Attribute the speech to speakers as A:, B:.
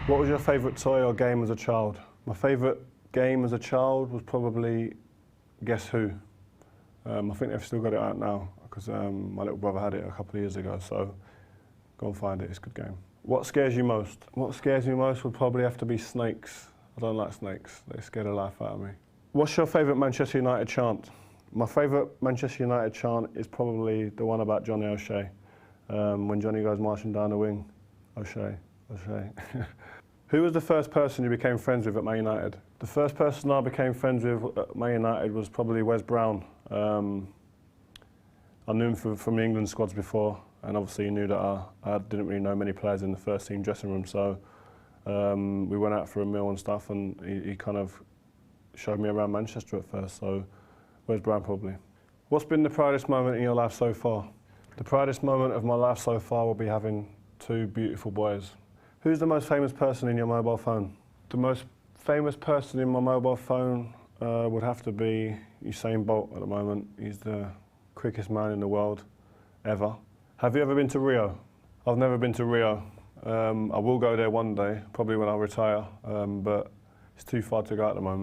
A: What was your favourite toy or game as a child? My favourite game as a child was probably Guess Who. I think they've still got it out now because my little brother had it a couple of years ago, so go and find it, it's a good game. What scares you most? What scares me most would probably have to be snakes. I don't like snakes, they scare the life out of me. What's your favourite Manchester United chant? My favourite Manchester United chant is probably the one about Johnny O'Shea. When Johnny goes marching down the wing, O'Shea, O'Shea. Who was the first person you became friends with at Man United? The first person I became friends with at Man United was probably Wes Brown. I knew him from the England squads before, and obviously he knew that I didn't really know many players in the first team dressing room, so we went out for a meal and stuff, and he kind of showed me around Manchester at first, so Wes Brown probably. What's been the proudest moment in your life so far? The proudest moment of my life so far will be having two beautiful boys. Who's the most famous person in your mobile phone? The most famous person in my mobile phone would have to be Usain Bolt at the moment. He's the quickest man in the world, ever. Have you ever been to Rio? I've never been to Rio. I will go there one day, probably when I retire, but it's too far to go at the moment.